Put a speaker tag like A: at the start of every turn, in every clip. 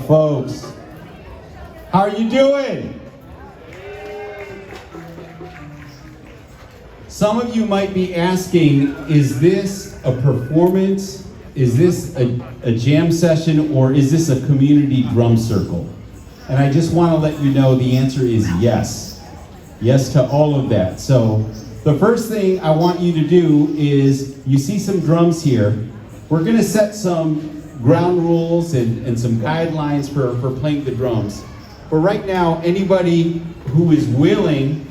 A: Folks, how are you doing? Some of you might be asking, is this a performance? Is this a jam session, or is this a community drum circle? And I just want to let you know the answer is yes. Yes to all of that. So the first thing I want you to do is, you see some drums here. We're going to set some ground rules and some guidelines for playing the drums. But right now, anybody who is willing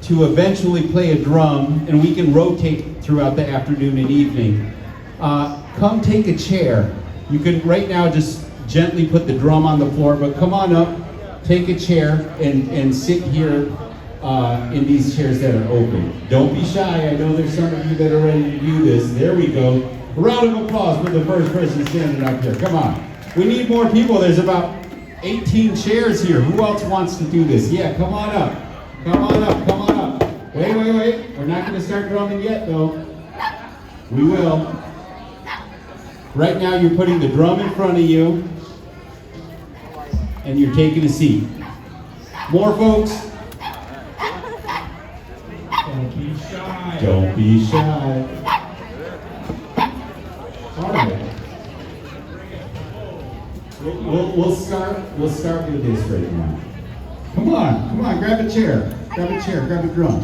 A: to eventually play a drum, and we can rotate throughout the afternoon and evening, come take a chair. You can right now just gently put the drum on the floor, but come on up, take a chair, and sit here in these chairs that are open. Don't be shy. I know there's some of you that are ready to do this. There we go. A round of applause for the first person standing up here. Come on. We need more people. There's about 18 chairs here. Who else wants to do this? Yeah, come on up. Come on up. Come on up. Wait. We're not going to start drumming yet, though. We will. Right now, you're putting the drum in front of you, and you're taking a seat. More folks.
B: Don't be shy.
A: Don't be shy. All right. We'll start with this right now. Come on, grab a chair, grab a drum.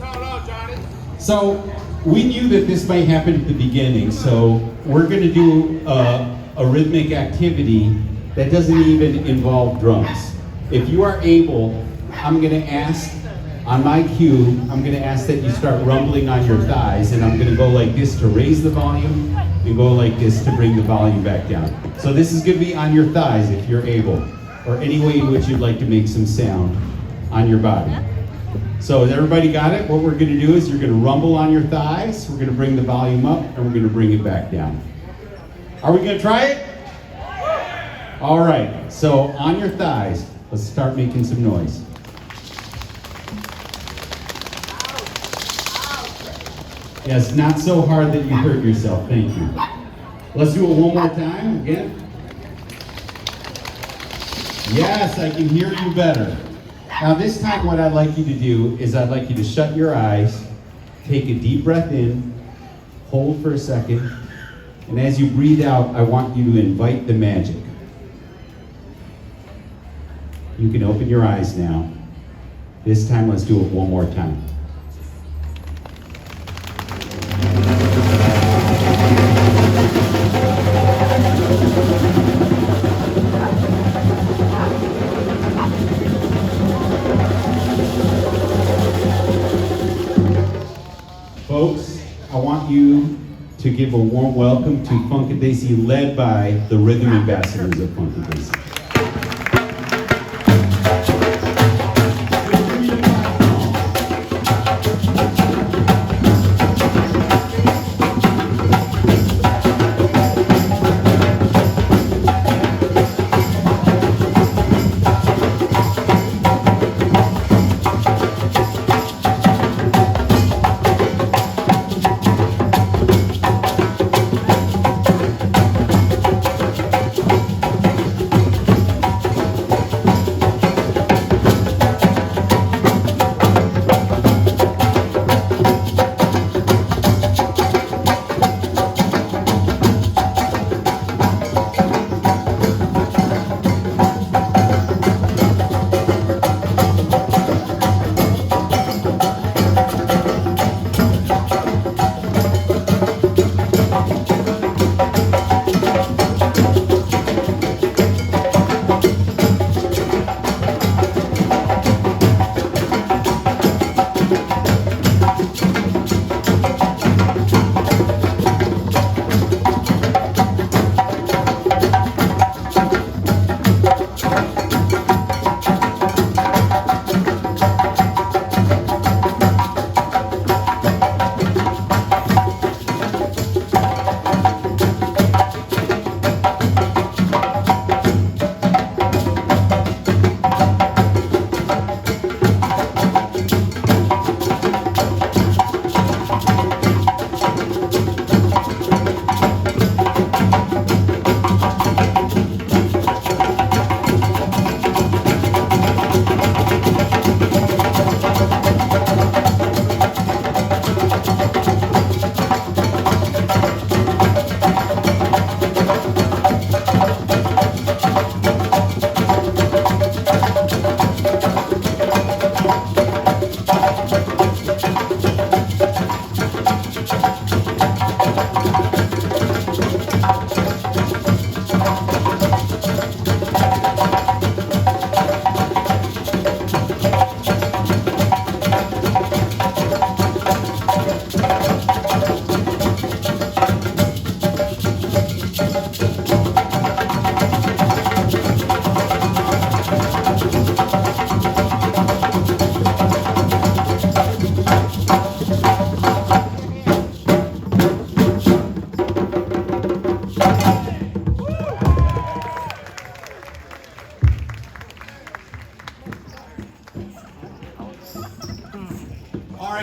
B: No, Johnny.
A: So we knew that this might happen at the beginning, so we're going to do a rhythmic activity that doesn't even involve drums. If you are able, I'm going to ask, on my cue, I'm going to ask that you start rumbling on your thighs, and I'm going to go like this to raise the volume, and go like this to bring the volume back down. So this is going to be on your thighs if you're able, or any way in which you'd like to make some sound on your body. So has everybody got it? What we're going to do is you're going to rumble on your thighs, we're going to bring the volume up, and we're going to bring it back down. Are we going to try it? All right, so on your thighs, let's start making some noise. Yes, not so hard that you hurt yourself. Thank you. Let's do it one more time again. Yes, I can hear you better. Now this time what I'd like you to do is I'd like you to shut your eyes, take a deep breath in, hold for a second, and as you breathe out, I want you to invite the magic. You can open your eyes now. This time let's do it one more time. Folks, I want you to give a warm welcome to Funkadesi, led by the Rhythm Ambassadors of Funkadesi.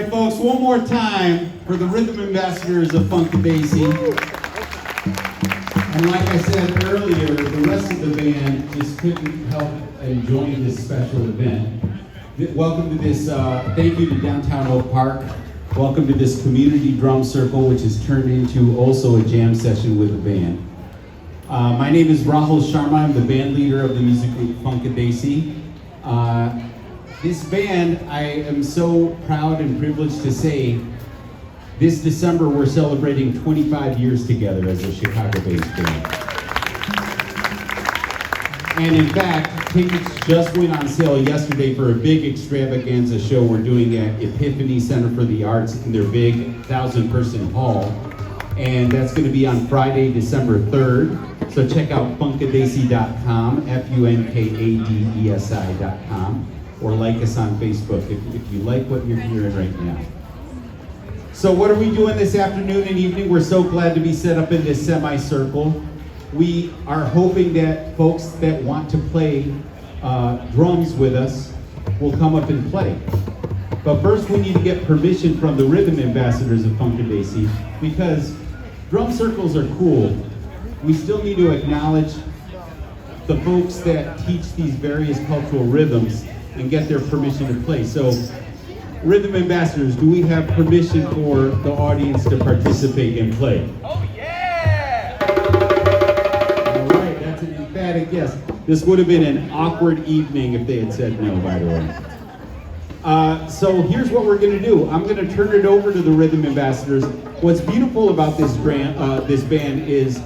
A: right, folks, one more time for the rhythm ambassadors of Funkadacey. And like I said earlier, the rest of the band just couldn't help and join this special event. Welcome to this, thank you to Downtown Oak Park. Welcome to this community drum circle, which has turned into also a jam session with the band. My name is Rahul Sharma. I'm the band leader of the music group Funkadacey. This band, I am so proud and privileged to say, this December we're celebrating 25 years together as a Chicago-based band. And in fact, tickets just went on sale yesterday for a big extravaganza show we're doing at Epiphany Center for the Arts in their big 1,000-person hall. And that's going to be on Friday, December 3rd. So check out funkadacey.com, funkadesi.com, or like us on Facebook if you like what you're hearing right now. So what are we doing this afternoon and evening? We're so glad to be set up in this semicircle. We are hoping that folks that want to play drums with us will come up and play. But first we need to get permission from the rhythm ambassadors of Funkadacey, because drum circles are cool. We still need to acknowledge the folks that teach these various cultural rhythms and get their permission to play. So, rhythm ambassadors, do we have permission for the audience to participate and play?
B: Oh, yeah!
A: All right, that's an emphatic yes. This would have been an awkward evening if they had said no, by the way. So here's what we're going to do. I'm going to turn it over to the rhythm ambassadors. What's beautiful about this band is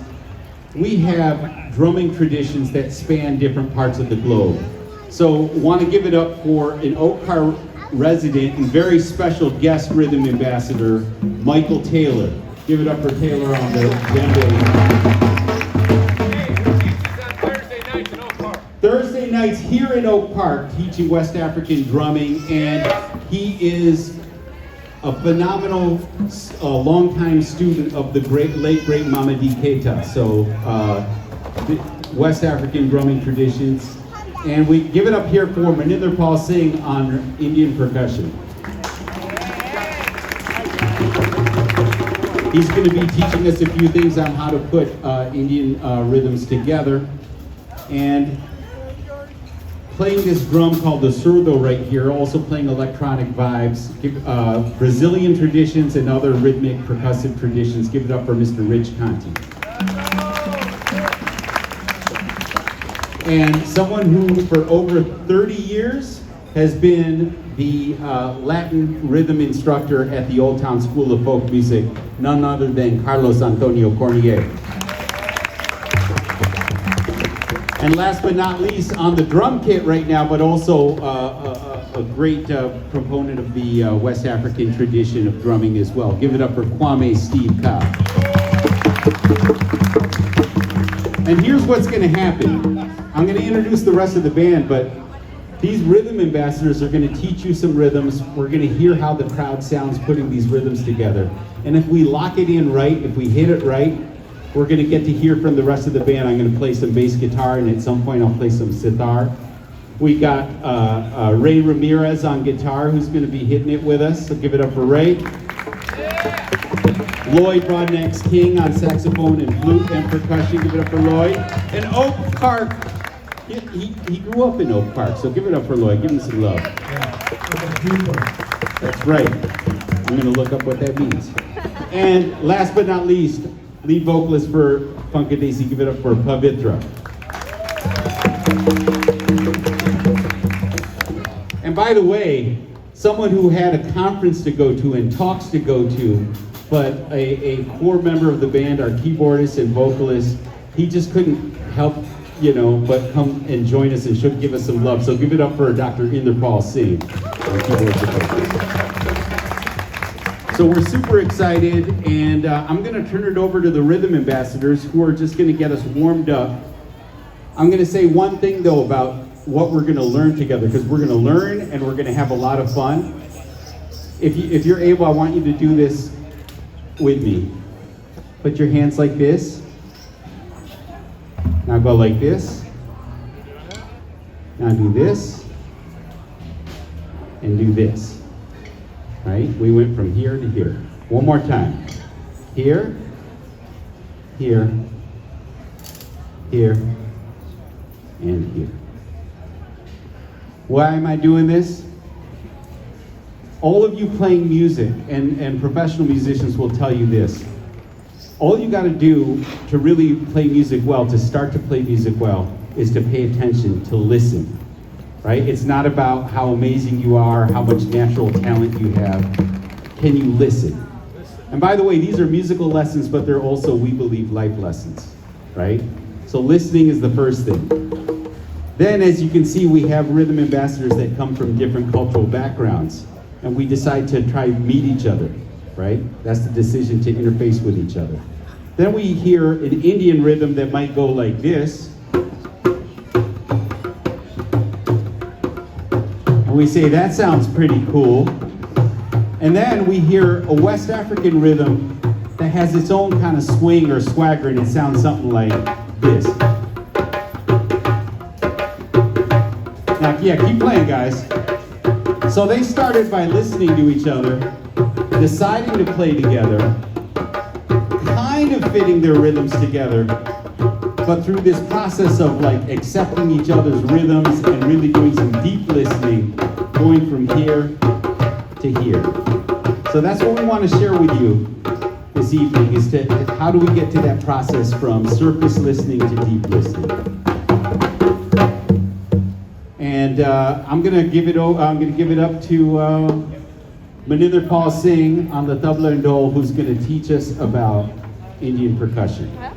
A: we have drumming traditions that span different parts of the globe. So want to give it up for an Oak Park resident and very special guest rhythm ambassador, Michael Taylor. Give it up for Taylor on the djembe.
B: Thursday nights in Oak Park.
A: Thursday nights here in Oak Park, teaching West African drumming, and he is a phenomenal, longtime student of the late great Mamadi Keita. So, West African drumming traditions. And we give it up here for Maninder Paul Singh on Indian percussion. He's going to be teaching us a few things on how to put Indian rhythms together. And playing this drum called the surdo right here, also playing electronic vibes, Brazilian traditions and other rhythmic percussive traditions. Give it up for Mr. Rich Conti. And someone who for over 30 years has been the Latin rhythm instructor at the Old Town School of Folk Music, none other than Carlos Antonio Cornier. And last but not least, on the drum kit right now, but also a great proponent of the West African tradition of drumming as well. Give it up for Kwame Steve Cobb. And here's what's going to happen. I'm going to introduce the rest of the band, but these rhythm ambassadors are going to teach you some rhythms. We're going to hear how the crowd sounds putting these rhythms together. And if we lock it in right, if we hit it right, we're going to get to hear from the rest of the band. I'm going to play some bass guitar, and at some point I'll play some sitar. We got Ray Ramirez on guitar, who's going to be hitting it with us. So give it up for Ray. Lloyd Broadnax King on saxophone and flute and percussion. Give it up for Lloyd. And Oak Park. He grew up in Oak Park, so give it up for Lloyd. Give him some love. That's right. I'm going to look up what that means. And last but not least, lead vocalist for Funkadacey. Give it up for Pavitra. And by the way, someone who had a conference to go to and talks to go to, but a core member of the band, our keyboardist and vocalist, he just couldn't help, but come and join us and should give us some love. So give it up for Dr. Inderpal Singh. So we're super excited, and I'm going to turn it over to the rhythm ambassadors who are just going to get us warmed up. I'm going to say one thing, though, about what we're going to learn together, because we're going to learn and we're going to have a lot of fun. If you're able, I want you to do this with me. Put your hands like this. Now go like this. Now do this. And do this. right? We went from here to here. One more time. Here, here, here, and here. Why am I doing this? All of you playing music and professional musicians will tell you this. All you got to do to really play music well, to start to play music well, is to pay attention, to listen, right? It's not about how amazing you are, how much natural talent you have. Can you listen? And by the way, these are musical lessons, but they're also, we believe, life lessons, right? So listening is the first thing. Then, as you can see, we have rhythm ambassadors that come from different cultural backgrounds, and we decide to try to meet each other, right? That's the decision to interface with each other. Then we hear an Indian rhythm that might go like this. And we say, that sounds pretty cool. And then we hear a West African rhythm that has its own kind of swing or swagger, and it sounds something like this. Now, yeah, keep playing, guys. So they started by listening to each other, deciding to play together, kind of fitting their rhythms together, but through this process of like accepting each other's rhythms and really doing some deep listening, going from here to here. So that's what we want to share with you this evening, is to how do we get to that process from surface listening to deep listening. And I'm gonna give it up to Maninder Paul Singh on the tabla and dole, who's gonna teach us about Indian percussion.
B: Yes.